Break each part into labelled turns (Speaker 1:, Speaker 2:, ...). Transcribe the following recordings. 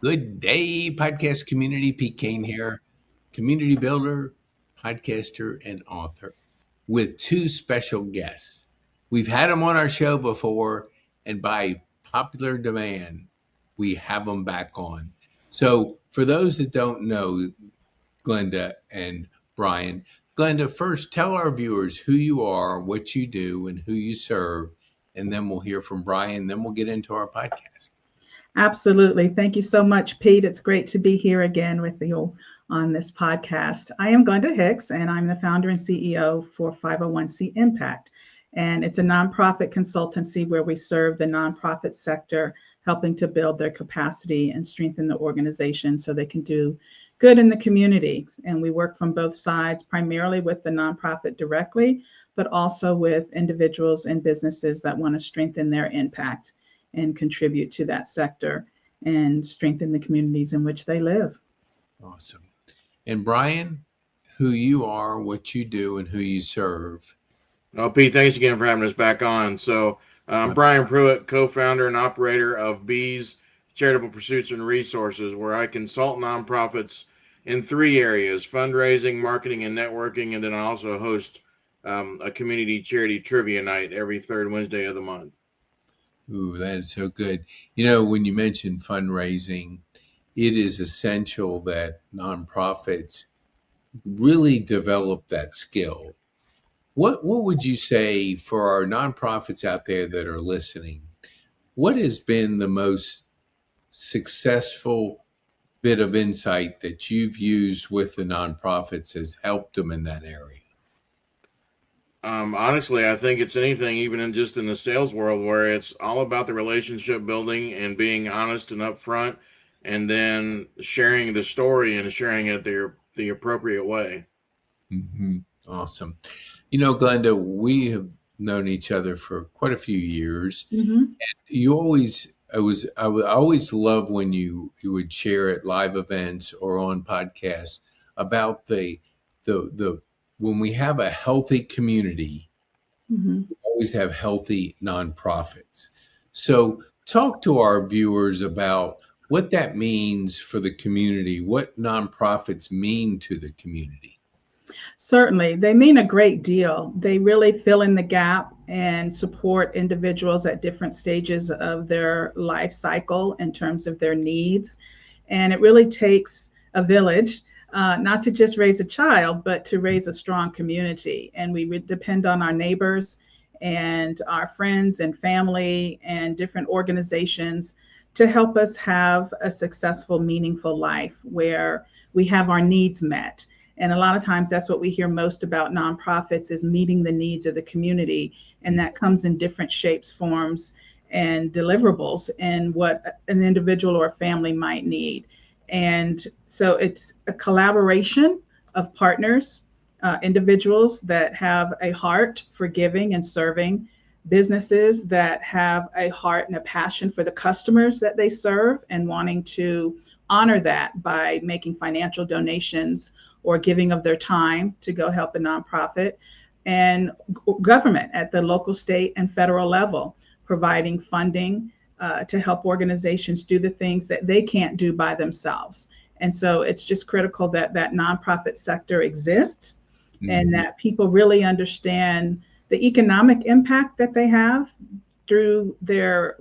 Speaker 1: Good day, podcast community. PeteKane here, community builder, podcaster, and author with two special guests. We've had them on our show before, and by popular demand, we have them back on. So, for those that don't know Glenda and Brian, Glenda, first tell our viewers who you are, what you do, and who you serve, and then we'll hear from Brian, then we'll get into our podcast.
Speaker 2: Absolutely. Thank you so much, Pete. It's great to be here again with you on this podcast. I am Glenda Hicks, and I'm the founder and CEO for 501c Impact. And it's a nonprofit consultancy where we serve the nonprofit sector, helping to build their capacity and strengthen the organization so they can do good in the community. And we work from both sides, primarily with the nonprofit directly, but also with individuals and businesses that want to strengthen their impact and contribute to that sector and strengthen the communities in which they live.
Speaker 1: Awesome. And Brian, who you are, what you do, and who you serve.
Speaker 3: Oh, Pete, thanks again for having us back on. So I'm Brian Pruitt, co-founder and operator of Bees Charitable Pursuits and Resources, where I consult nonprofits in three areas: fundraising, marketing, and networking. And then I also host a community charity trivia night every third Wednesday of the month.
Speaker 1: Ooh, that is so good. You know, when you mention fundraising, it is essential that nonprofits really develop that skill. What would you say for our nonprofits out there that are listening? What has been the most successful bit of insight that you've used with the nonprofits has helped them in that area?
Speaker 3: Honestly, I think it's anything, even in just in the sales world, where it's all about the relationship building and being honest and upfront, and then sharing the story and sharing it the appropriate way.
Speaker 1: Mm-hmm. Awesome. You know, Glenda, we have known each other for quite a few years.
Speaker 2: Mm-hmm.
Speaker 1: And you always, I always love when you would share at live events or on podcasts about the when we have a healthy community,
Speaker 2: Mm-hmm.
Speaker 1: we always have healthy nonprofits. So talk to our viewers about what that means for the community, what nonprofits mean to the community.
Speaker 2: Certainly, they mean a great deal. They really fill in the gap and support individuals at different stages of their life cycle in terms of their needs. And it really takes a village, not to just raise a child, but to raise a strong community. And we would depend on our neighbors and our friends and family and different organizations to help us have a successful, meaningful life where we have our needs met. And a lot of times that's what we hear most about nonprofits is meeting the needs of the community. And that comes in different shapes, forms, and deliverables and what an individual or a family might need. And so it's a collaboration of partners, individuals that have a heart for giving and serving, businesses that have a heart and a passion for the customers that they serve and wanting to honor that by making financial donations or giving of their time to go help a nonprofit, and government at the local, state, and federal level, providing funding to help organizations do the things that they can't do by themselves. And so it's just critical that that nonprofit sector exists and that people really understand the economic impact that they have through their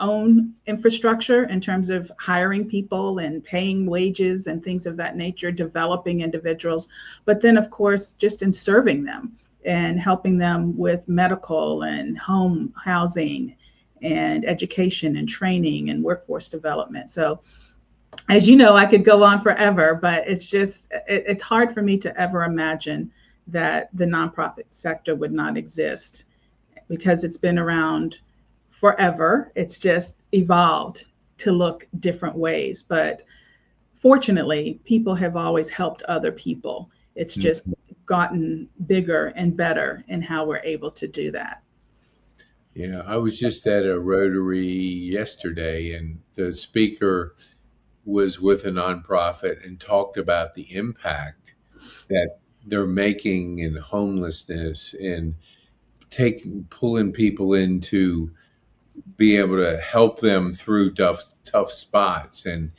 Speaker 2: own infrastructure in terms of hiring people and paying wages and things of that nature, developing individuals, but then of course, just in serving them and helping them with medical and home housing and education and training and workforce development. So as you know, I could go on forever, but it's hard for me to ever imagine that the nonprofit sector would not exist because it's been around forever. It's just evolved to look different ways. But fortunately, people have always helped other people. It's just gotten bigger and better in how we're able to do that.
Speaker 1: Yeah, I was just at a Rotary yesterday, and the speaker was with a nonprofit and talked about the impact that they're making in homelessness and pulling people into be able to help them through tough spots. And,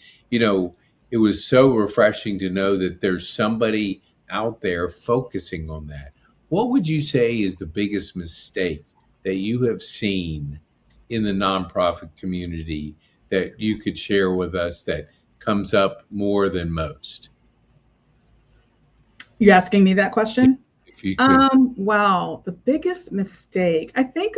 Speaker 1: it was so refreshing to know that there's somebody out there focusing on that. What would you say is the biggest mistake that you have seen in the nonprofit community that you could share with us that comes up more than most?
Speaker 2: You asking me that question?
Speaker 1: Yes, if you could.
Speaker 2: Wow, the biggest mistake. I think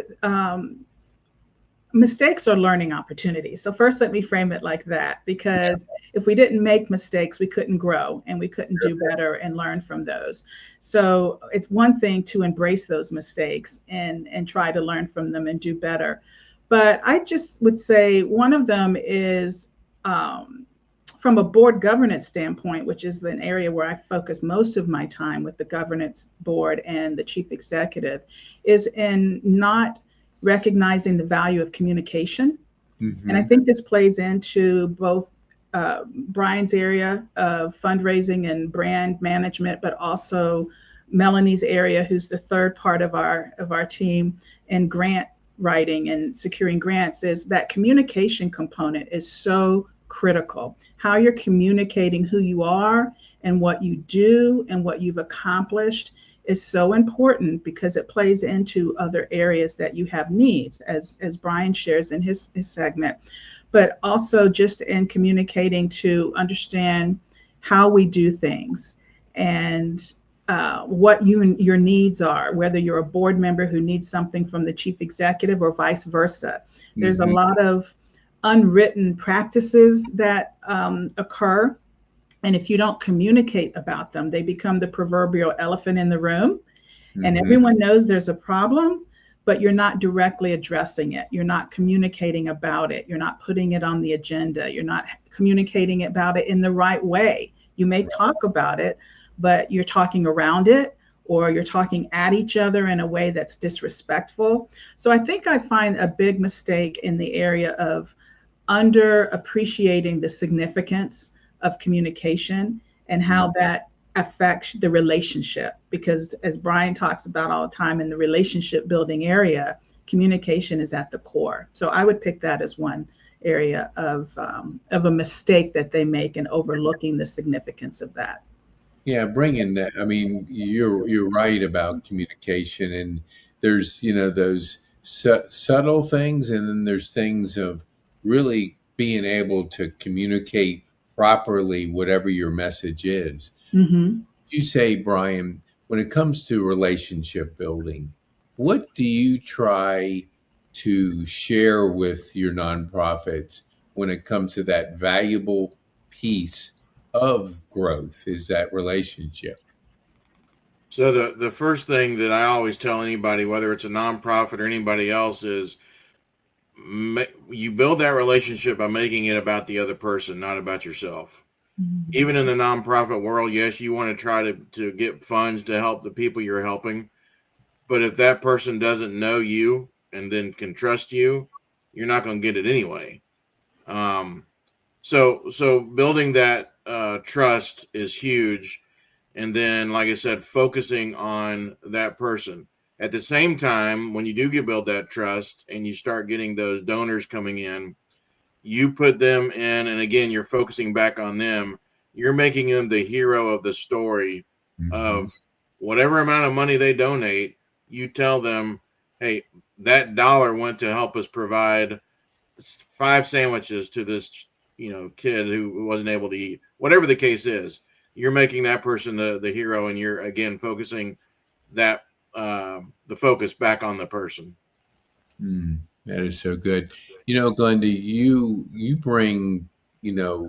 Speaker 2: mistakes are learning opportunities. So first, let me frame it like that, because if we didn't make mistakes, we couldn't grow and we couldn't do better and learn from those. So it's one thing to embrace those mistakes and try to learn from them and do better. But I just would say one of them is from a board governance standpoint, which is an area where I focus most of my time with the governance board and the chief executive, is in not recognizing the value of communication.
Speaker 1: Mm-hmm.
Speaker 2: And I think this plays into both Brian's area of fundraising and brand management, but also Melanie's area, who's the third part of our team, and grant writing and securing grants. Is that communication component is so critical. How you're communicating who you are and what you do and what you've accomplished is so important, because it plays into other areas that you have needs, as Brian shares in his segment, but also just in communicating to understand how we do things and what your needs are, whether you're a board member who needs something from the chief executive or vice versa. Mm-hmm. There's a lot of unwritten practices that occur. And if you don't communicate about them, they become the proverbial elephant in the room. Mm-hmm. And everyone knows there's a problem, but you're not directly addressing it. You're not communicating about it. You're not putting it on the agenda. You're not communicating about it in the right way. You may talk about it, but you're talking around it, or you're talking at each other in a way that's disrespectful. So I think I find a big mistake in the area of underappreciating the significance of communication and how that affects the relationship. Because as Brian talks about all the time in the relationship building area, communication is at the core. So I would pick that as one area of a mistake that they make and overlooking the significance of that.
Speaker 1: Yeah, bringing that. I mean, you're right about communication, and there's those subtle things, and then there's things of really being able to communicate properly whatever your message is.
Speaker 2: Mm-hmm.
Speaker 1: You say, Brian, when it comes to relationship building, what do you try to share with your nonprofits when it comes to that valuable piece of growth, is that relationship?
Speaker 3: So the first thing that I always tell anybody, whether it's a nonprofit or anybody else, is you build that relationship by making it about the other person, not about yourself. Mm-hmm. Even in the nonprofit world, yes, you want to try to get funds to help the people you're helping. But if that person doesn't know you and then can trust you, you're not going to get it anyway. So building that trust is huge. And then, like I said, focusing on that person. At the same time, when you do build that trust and you start getting those donors coming in, you put them in, and again, you're focusing back on them. You're making them the hero of the story. Mm-hmm. Of whatever amount of money they donate. You tell them, hey, that dollar went to help us provide 5 sandwiches to this, kid who wasn't able to eat. Whatever the case is, you're making that person the hero, and you're again focusing that the focus back on the person.
Speaker 1: That is so good. Glenda, you bring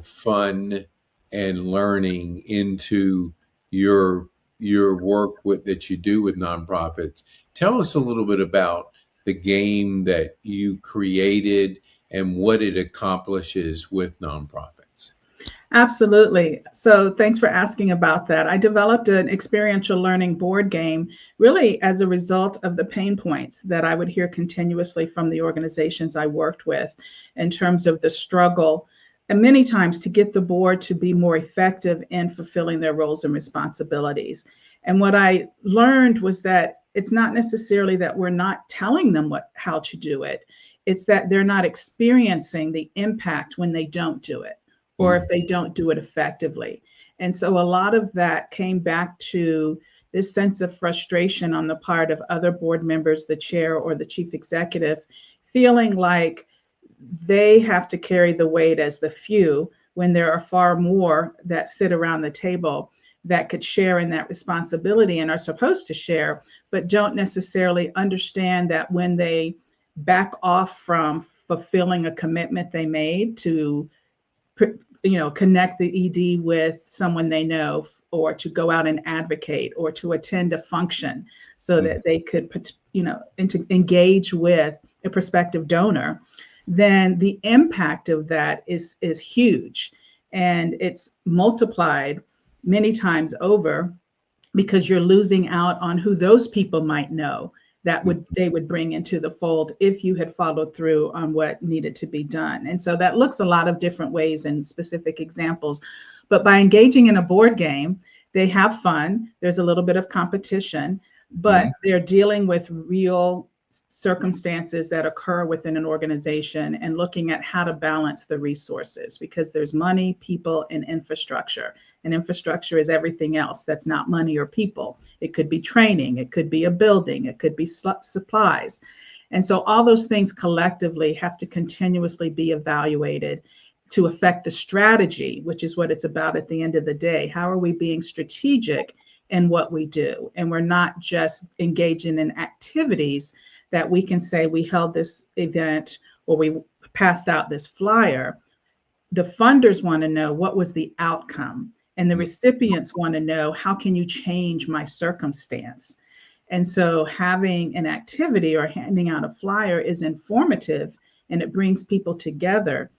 Speaker 1: fun and learning into your work that you do with nonprofits. Tell us a little bit about the game that you created and what it accomplishes with nonprofits.
Speaker 2: Absolutely. So thanks for asking about that. I developed an experiential learning board game really as a result of the pain points that I would hear continuously from the organizations I worked with in terms of the struggle, and many times to get the board to be more effective in fulfilling their roles and responsibilities. And what I learned was that it's not necessarily that we're not telling them how to do it. It's that they're not experiencing the impact when they don't do it, or if they don't do it effectively. And so a lot of that came back to this sense of frustration on the part of other board members, the chair or the chief executive, feeling like they have to carry the weight as the few when there are far more that sit around the table that could share in that responsibility and are supposed to share, but don't necessarily understand that when they back off from fulfilling a commitment they made to, connect the ED with someone they know, or to go out and advocate, or to attend a function so that they could, engage with a prospective donor, then the impact of that is huge. And it's multiplied many times over, because you're losing out on who those people might know that they would bring into the fold if you had followed through on what needed to be done. And so that looks a lot of different ways and specific examples. But by engaging in a board game, they have fun. There's a little bit of competition, but they're dealing with real circumstances that occur within an organization and looking at how to balance the resources, because there's money, people, and infrastructure. And infrastructure is everything else that's not money or people. It could be training, it could be a building, it could be supplies. And so all those things collectively have to continuously be evaluated to affect the strategy, which is what it's about at the end of the day. How are we being strategic in what we do? And we're not just engaging in activities that we can say we held this event or we passed out this flyer. The funders want to know what was the outcome, and the recipients want to know, how can you change my circumstance? And so having an activity or handing out a flyer is informative and it brings people together,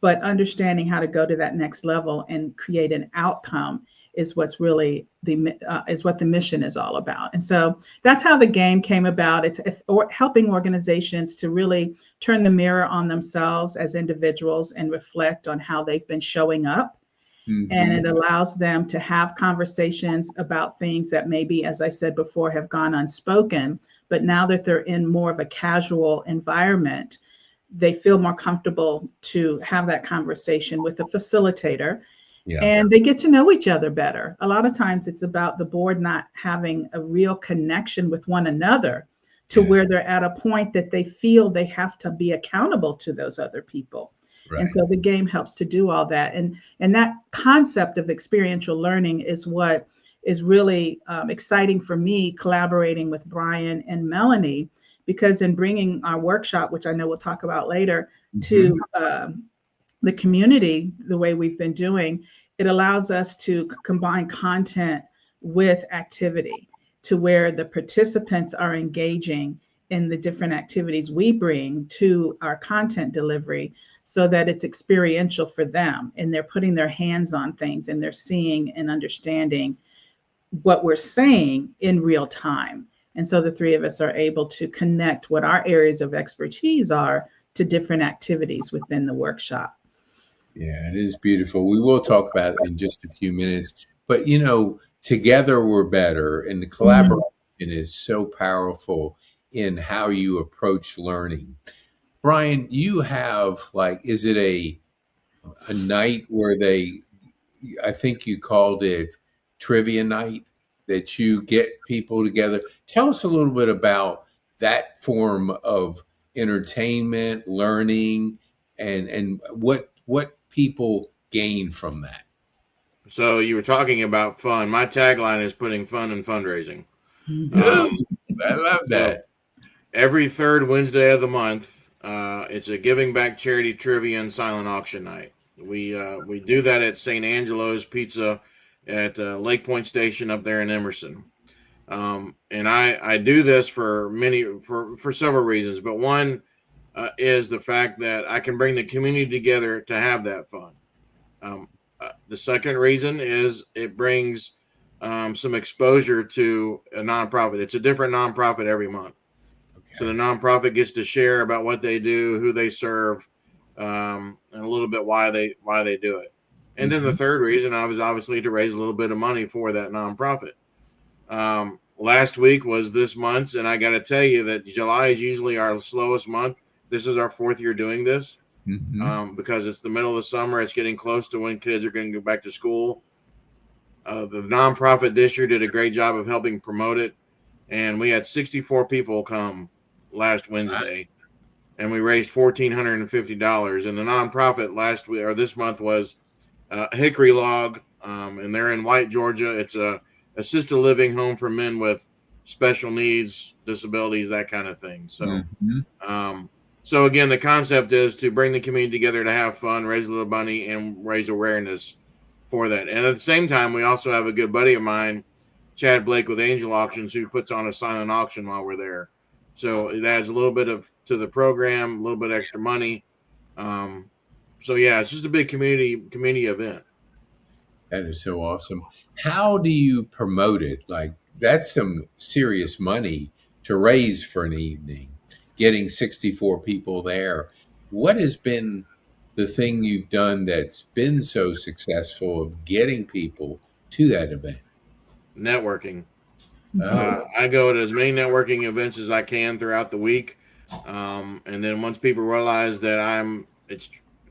Speaker 2: but understanding how to go to that next level and create an outcome is what's really is what the mission is all about. And so that's how the game came about. It's helping organizations to really turn the mirror on themselves as individuals and reflect on how they've been showing up. And it allows them to have conversations about things that maybe, as I said before, have gone unspoken, but now that they're in more of a casual environment, they feel more comfortable to have that conversation with a facilitator. And they get to know each other better. A lot of times it's about the board not having a real connection with one another to where they're at a point that they feel they have to be accountable to those other people. And so the game helps to do all that. And that concept of experiential learning is what is really exciting for me, collaborating with Brian and Melanie, because in bringing our workshop, which I know we'll talk about later, to the community, the way we've been doing, it allows us to combine content with activity to where the participants are engaging in the different activities we bring to our content delivery, so that it's experiential for them and they're putting their hands on things and they're seeing and understanding what we're saying in real time. And so the three of us are able to connect what our areas of expertise are to different activities within the workshop.
Speaker 1: Yeah, it is beautiful. We will talk about it in just a few minutes, but together we're better, and the collaboration is so powerful in how you approach learning. Brian, you have is it a night where I think you called it trivia night, that you get people together? Tell us a little bit about that form of entertainment, learning, and what people gain from that.
Speaker 3: So you were talking about fun. My tagline is putting fun in fundraising.
Speaker 1: I love that.
Speaker 3: So every third Wednesday of the month, it's a giving back charity trivia and silent auction night. We do that at St. Angelo's Pizza at Lake Point Station up there in Emerson. And I do this for several reasons, but one is the fact that I can bring the community together to have that fun. The second reason is it brings some exposure to a nonprofit. It's a different nonprofit every month. Okay. So the nonprofit gets to share about what they do, who they serve, and a little bit why they do it. And then the third reason was obviously to raise a little bit of money for that nonprofit. Last week was this month's, and I got to tell you that July is usually our slowest month This is our 4th year doing this.
Speaker 1: Mm-hmm.
Speaker 3: Because it's the middle of the summer. It's getting close to when kids are going to go back to school. The nonprofit this year did a great job of helping promote it. And we had 64 people come last Wednesday, and we raised $1,450. And the nonprofit last week or this month was Hickory Log, and they're in White, Georgia. It's a assisted living home for men with special needs, disabilities, that kind of thing. So,
Speaker 1: Mm-hmm.
Speaker 3: so again, the concept is to bring the community together to have fun, raise a little money, and raise awareness for that. And at the same time, we also have a good buddy of mine, Chad Blake with Angel Auctions, who puts on a silent auction while we're there. So it adds a little bit of to the program, a little bit extra money. So yeah, it's just a big community event.
Speaker 1: That is so awesome. How do you promote it? Like, that's some serious money to raise for an evening, getting 64 people there. What has been the thing you've done that's been so successful of getting people to that event?
Speaker 3: Networking.
Speaker 1: Oh,
Speaker 3: I go to as many networking events as I can throughout the week, and then once people realize that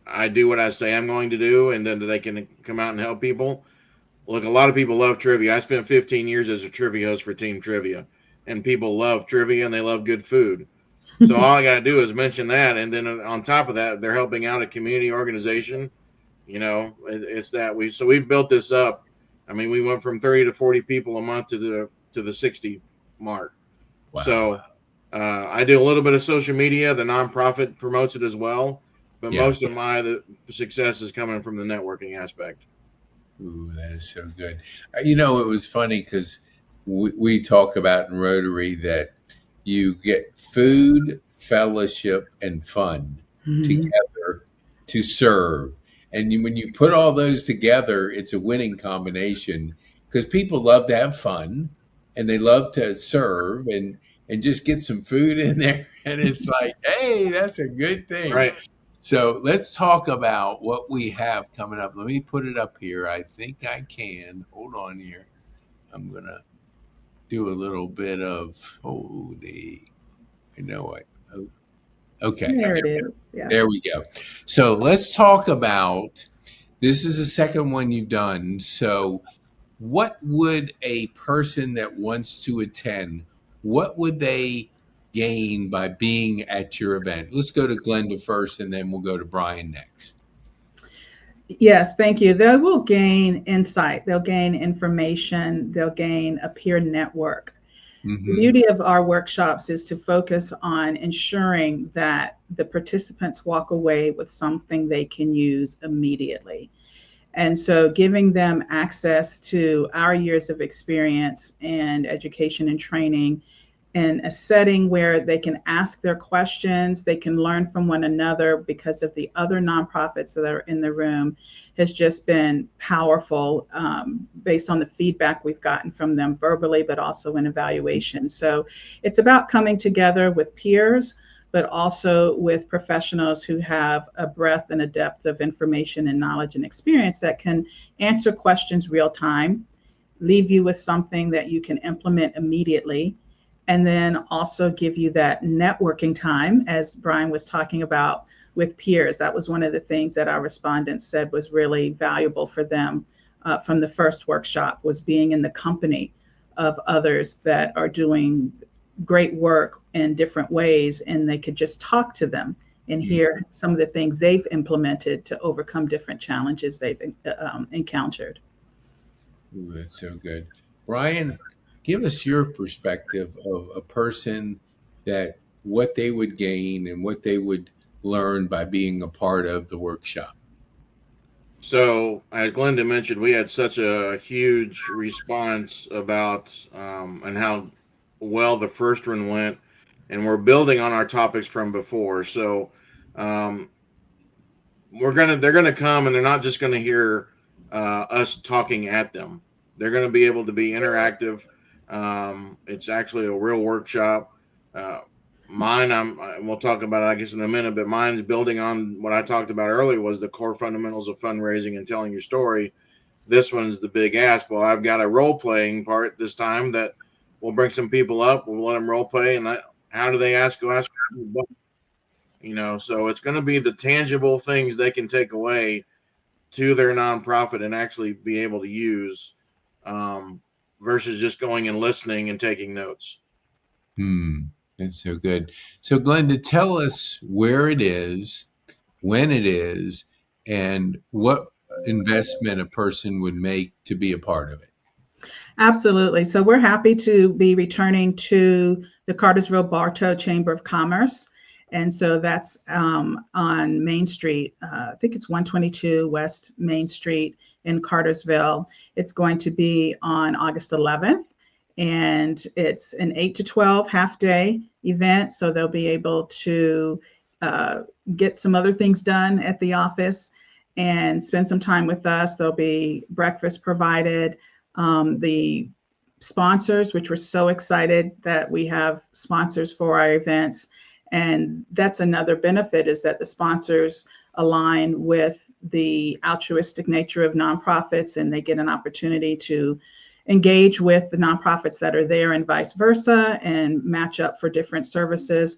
Speaker 3: I do what I say I'm going to do, and then they can come out and help people. Look, a lot of people love trivia. I spent 15 years as a trivia host for Team Trivia, and people love trivia and they love good food. So all I got to do is mention that, and then on top of that, they're helping out a community organization. It's that we've built this up. I mean, we went from 30 to 40 people a month to the 60 mark.
Speaker 1: wow.
Speaker 3: So I do a little bit of social media. The nonprofit promotes it as well, but
Speaker 1: Yeah.
Speaker 3: most of the success is coming from the networking aspect.
Speaker 1: Ooh, that is so good. It was funny because we talk about in Rotary that you get food, fellowship, and fun together to serve. And when you put all those together, it's a winning combination because people love to have fun and they love to serve and just get some food in there. And it's like, hey, that's a good thing.
Speaker 3: Right.
Speaker 1: So let's talk about what we have coming up. Let me put it up here. I think I can. Hold on here. I'm going to do a little bit of, I know it. Oh, okay.
Speaker 2: There it is. Yeah.
Speaker 1: There we go. So let's talk about, this is the second one you've done. So what would a person that wants to attend, what would they gain by being at your event? Let's go to Glenda first, and then we'll go to Brian next.
Speaker 2: Yes, thank you. They will gain insight, they'll gain information, they'll gain a peer network. The beauty of our workshops is to focus on ensuring that the participants walk away with something they can use immediately. And so giving them access to our years of experience and education and training in a setting where they can ask their questions, they can learn from one another because of the other nonprofits that are in the room has just been powerful based on the feedback we've gotten from them verbally, but also in evaluation. So it's about coming together with peers, but also with professionals who have a breadth and a depth of information and knowledge and experience that can answer questions real time, leave you with something that you can implement immediately, and then also give you that networking time, as Brian was talking about, with peers. That was one of the things that our respondents said was really valuable for them from the first workshop, was being in the company of others that are doing great work in different ways, and they could just talk to them and hear some of the things they've implemented to overcome different challenges they've encountered.
Speaker 1: Ooh, that's so good. Brian, give us your perspective of a person that what they would gain and what they would learn by being a part of the workshop.
Speaker 3: So, as Glenda mentioned, we had such a huge response about and how well the first one went, and we're building on our topics from before. So, um, they're gonna come, and they're not just gonna hear us talking at them. They're gonna be able to be interactive. It's actually a real workshop. Uh, we'll talk about it, I guess, in a minute, but mine's building on what I talked about earlier, was the core fundamentals of fundraising and telling your story. This one's the big ask. Well, I've got a role playing part this time that we'll bring some people up. We'll let them role play. And how do they ask? Go ask. So it's going to be the tangible things they can take away to their nonprofit and actually be able to use, versus just going and listening and taking notes.
Speaker 1: That's so good. So Glenda, tell us where it is, when it is, and what investment a person would make to be a part of it.
Speaker 2: Absolutely. So we're happy to be returning to the Cartersville Bartow Chamber of Commerce. And so that's on Main Street. I think it's 122 West Main Street in Cartersville. It's going to be on August 11th. And it's an 8 to 12 half day event. So they'll be able to get some other things done at the office and spend some time with us. There'll be breakfast provided. The sponsors, which we're so excited that we have sponsors for our events. And that's another benefit, is that the sponsors align with the altruistic nature of nonprofits, and they get an opportunity to engage with the nonprofits that are there and vice versa, and match up for different services.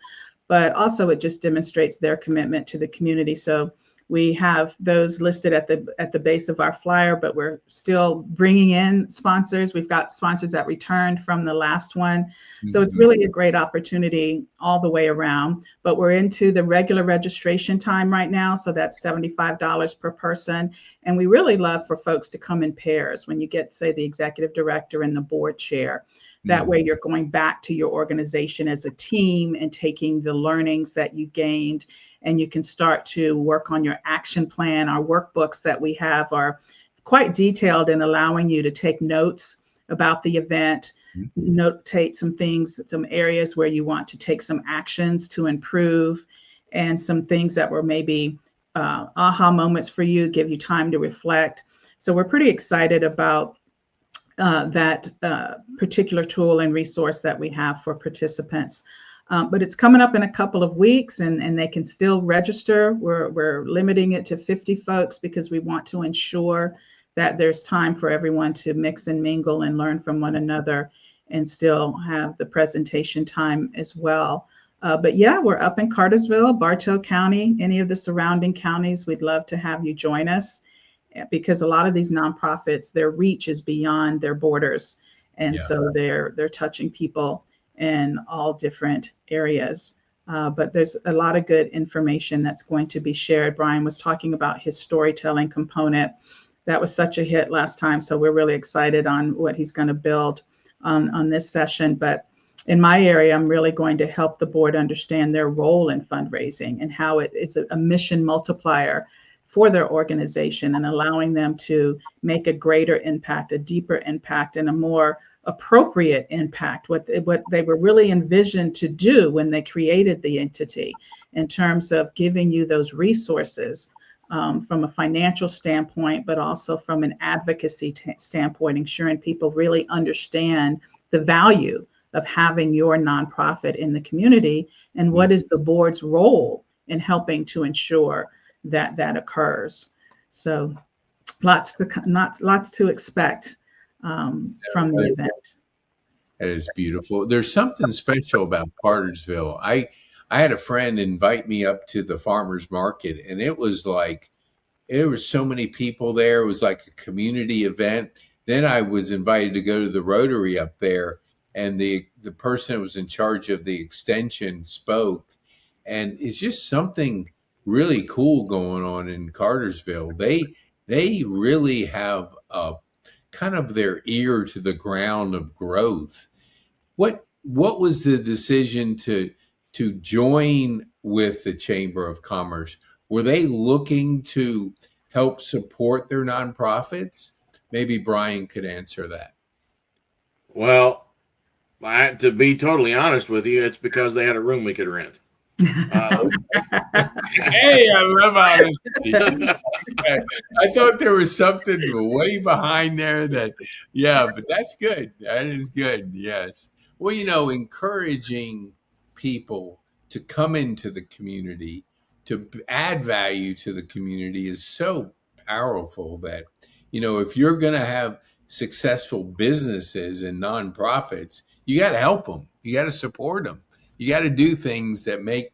Speaker 2: But also it just demonstrates their commitment to the community. So we have those listed at the base of our flyer, but we're still bringing in sponsors. We've got sponsors that returned from the last one. So it's really a great opportunity all the way around. But we're into the regular registration time right now. So that's $75 per person. And we really love for folks to come in pairs when you get, say, the executive director and the board chair. That way you're going back to your organization as a team and taking the learnings that you gained, and you can start to work on your action plan. Our workbooks that we have are quite detailed in allowing you to take notes about the event, notate some things, some areas where you want to take some actions to improve, and some things that were maybe aha moments for you, give you time to reflect. So we're pretty excited about that particular tool and resource that we have for participants. But it's coming up in a couple of weeks, and they can still register. We're limiting it to 50 folks because we want to ensure that there's time for everyone to mix and mingle and learn from one another, and still have the presentation time as well. But yeah, we're up in Cartersville, Bartow County, any of the surrounding counties. We'd love to have you join us, because a lot of these nonprofits, their reach is beyond their borders. And so they're touching people in all different areas. But there's a lot of good information that's going to be shared. Brian was talking about his storytelling component. That was such a hit last time. So we're really excited on what he's going to build on this session. But in my area, I'm really going to help the board understand their role in fundraising and how it is a mission multiplier for their organization, and allowing them to make a greater impact, a deeper impact, and a more appropriate impact, what they were really envisioned to do when they created the entity, in terms of giving you those resources from a financial standpoint, but also from an advocacy standpoint, ensuring people really understand the value of having your nonprofit in the community, and what is the board's role in helping to ensure that occurs. So lots to expect from the event.
Speaker 1: That is beautiful. There's something special about Cartersville. I had a friend invite me up to the farmers market, and it was like, there were so many people there. It was like a community event. Then I was invited to go to the Rotary up there, and the person that was in charge of the extension spoke. And it's just something really cool going on in Cartersville. They really have a kind of their ear to the ground of growth. What was the decision to join with the Chamber of Commerce? Were they looking to help support their nonprofits? Maybe Brian could answer that.
Speaker 3: Well, to be totally honest with you, it's because they had a room we could rent.
Speaker 1: Hey, I love honesty. I thought there was something way behind there but that's good. That is good. Yes. Well, encouraging people to come into the community, to add value to the community is so powerful that, if you're going to have successful businesses and nonprofits, you got to help them. You got to support them. You got to do things that make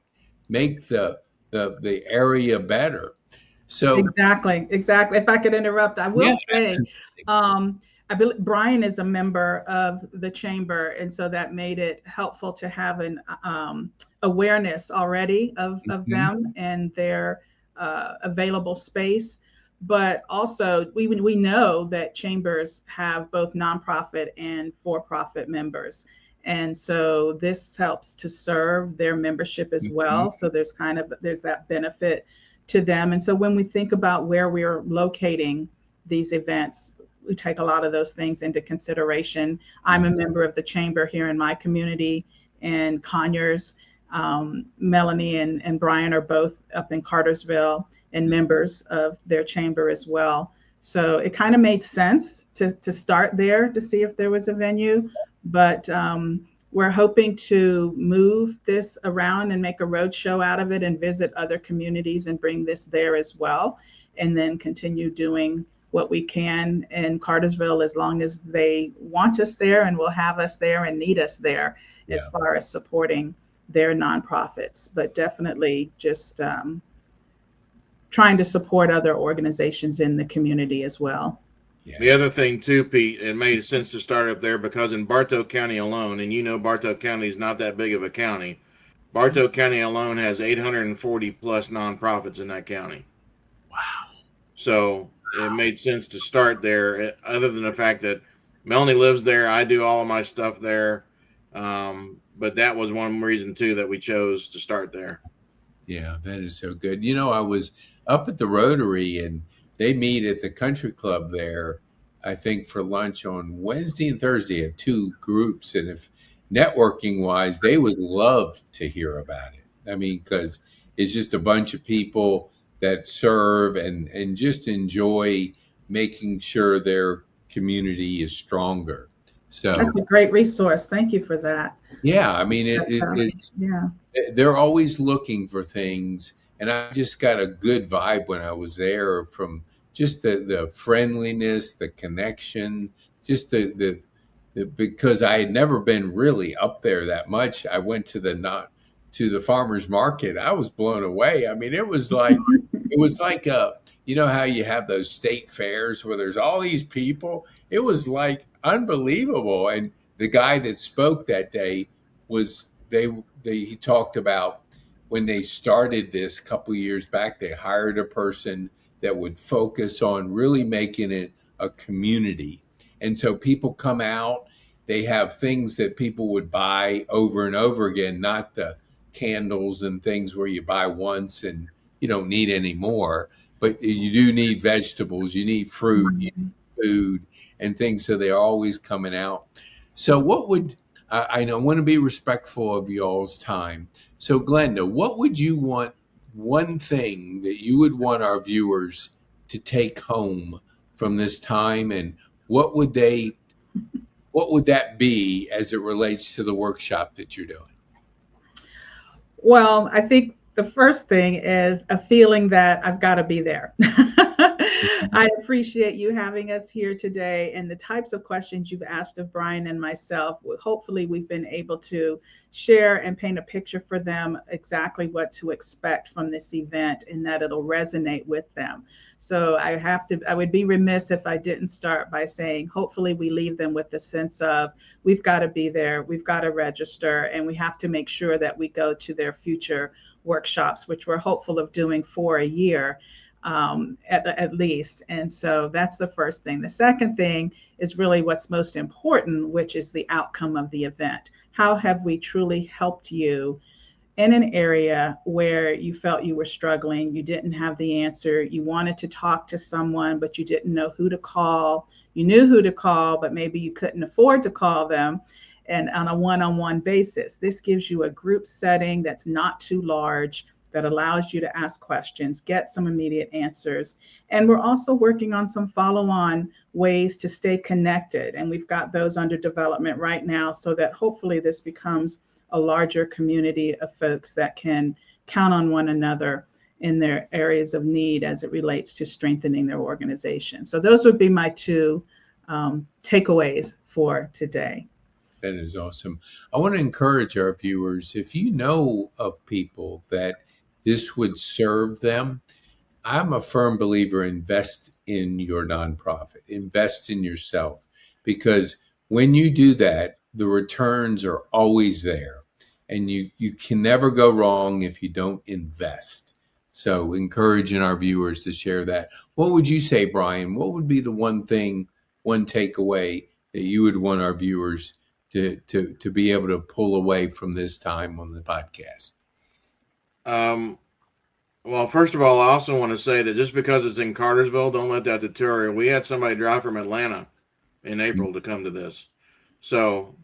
Speaker 1: the the area better. So
Speaker 2: Exactly. If I could interrupt, I will
Speaker 1: yeah,
Speaker 2: say, I believe Brian is a member of the chamber, and so that made it helpful to have an awareness already of
Speaker 1: mhm,
Speaker 2: them and their available space. But also, we know that chambers have both nonprofit and for-profit members, and so this helps to serve their membership as
Speaker 1: mhm,
Speaker 2: well. So there's that benefit to them. And so when we think about where we're locating these events, we take a lot of those things into consideration. I'm a
Speaker 1: mhm.
Speaker 2: member of the chamber here in my community in Conyers. Melanie and Brian are both up in Cartersville and members of their chamber as well. So it kind of made sense to start there to see if there was a venue. But we're hoping to move this around and make a roadshow out of it and visit other communities and bring this there as well. And then continue doing what we can in Cartersville as long as they want us there and will have us there and need us there as
Speaker 1: Yeah.
Speaker 2: far as supporting their nonprofits. But definitely just trying to support other organizations in the community as well.
Speaker 3: The other
Speaker 1: Yes.
Speaker 3: thing too, Pete, it made sense to start up there because in Bartow County alone, and you know Bartow County is not that big of a county. Bartow County alone has 840 plus nonprofits in that county.
Speaker 1: Wow.
Speaker 3: So it made sense to start there. Other than the fact that Melanie lives there, I do all of my stuff there. But that was one reason too that we chose to start there.
Speaker 1: Yeah, that is so good. You know, I was up at the Rotary and they meet at the country club there, I think for lunch on Wednesday and Thursday at two groups. And if networking wise, they would love to hear about it. I mean, because it's just a bunch of people that serve and just enjoy making sure their community is stronger. So,
Speaker 2: That's a great resource. Thank you for that.
Speaker 1: yeah, I mean,
Speaker 2: That's,
Speaker 1: it's
Speaker 2: yeah.
Speaker 1: they're always looking for things, and I just got a good vibe when I was there from just the friendliness, the connection, just the because I had never been really up there that much. I went to the not to the farmers market. I was blown away. I mean, it was like you know how you have those state fairs where there's all these people. It was like unbelievable, and the guy that spoke that day was he talked about when they started this a couple years back, they hired a person that would focus on really making it a community. And so people come out, they have things that people would buy over and over again, not the candles and things where you buy once and you don't need any more, but you do need vegetables, you need fruit, you
Speaker 2: Mhm.
Speaker 1: need food and things. So they're always coming out. So what would I know, I want to be respectful of y'all's time. So, Glenda, what would you want, one thing that you would want our viewers to take home from this time, and what would they, what would that be as it relates to the workshop that you're doing?
Speaker 2: Well, I think the first thing is a feeling that I've got to be there. I appreciate you having us here today and the types of questions you've asked of Brian and myself. Hopefully, we've been able to share and paint a picture for them exactly what to expect from this event and that it'll resonate with them. So I would be remiss if I didn't start by saying, hopefully, we leave them with the sense of we've got to be there, we've got to register, and we have to make sure that we go to their future workshops, which we're hopeful of doing for a year at least. And so that's the first thing. The second thing is really what's most important, which is the outcome of the event. How have we truly helped you in an area where you felt you were struggling, you didn't have the answer, you wanted to talk to someone, but you didn't know who to call. You knew who to call, but maybe you couldn't afford to call them and on a one-on-one basis. This gives you a group setting that's not too large, that allows you to ask questions, get some immediate answers. And we're also working on some follow-on ways to stay connected. And we've got those under development right now so that hopefully this becomes a larger community of folks that can count on one another in their areas of need as it relates to strengthening their organization. So those would be my two takeaways for today.
Speaker 1: That is awesome. I want to encourage our viewers, if you know of people that this would serve them. I'm a firm believer, invest in your nonprofit, invest in yourself, because when you do that, the returns are always there. And you can never go wrong if you don't invest. So encouraging our viewers to share that. What would you say, Brian? What would be the one thing, one takeaway that you would want our viewers to be able to pull away from this time on the podcast?
Speaker 3: Well, first of all, I also want to say that just because it's in Cartersville, don't let that deter you. We had somebody drive from Atlanta in April to come to this. So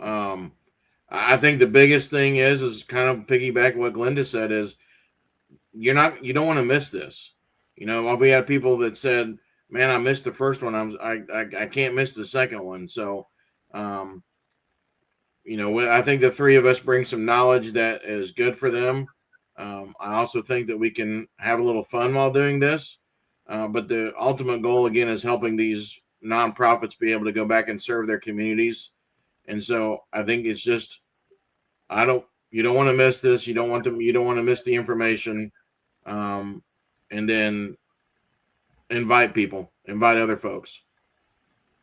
Speaker 3: I think the biggest thing is kind of piggyback what Glenda said is you don't want to miss this. You know, we had people that said, "Man, I missed the first one. I can't miss the second one." So, you know, I think the three of us bring some knowledge that is good for them. I also think that we can have a little fun while doing this. But the ultimate goal, again, is helping these nonprofits be able to go back and serve their communities. And so I think it's just, you don't want to miss this. You don't want to miss the information. And then invite other folks.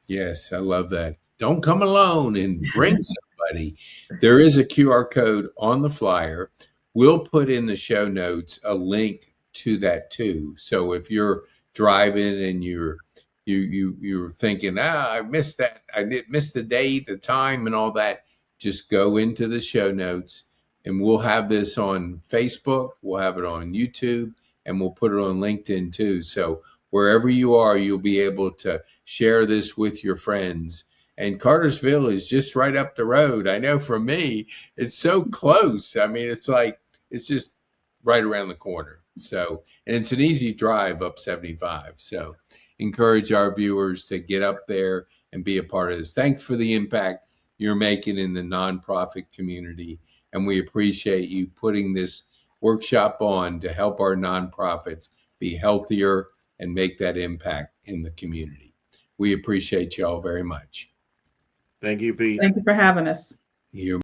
Speaker 1: Yes, I love that. Don't come alone and bring somebody. There is a QR code on the flyer. We'll put in the show notes a link to that too. So if you're driving and you're thinking, I missed that. I missed the date, the time, and all that. Just go into the show notes, and we'll have this on Facebook. We'll have it on YouTube, and we'll put it on LinkedIn too. So wherever you are, you'll be able to share this with your friends. And Cartersville is just right up the road. I know for me, it's so close. I mean, it's just right around the corner. So, and it's an easy drive up 75. So encourage our viewers to get up there and be a part of this. Thanks for the impact you're making in the nonprofit community. And we appreciate you putting this workshop on to help our nonprofits be healthier and make that impact in the community. We appreciate you all very much.
Speaker 3: Thank you, Pete.
Speaker 2: Thank you for having us.
Speaker 1: You're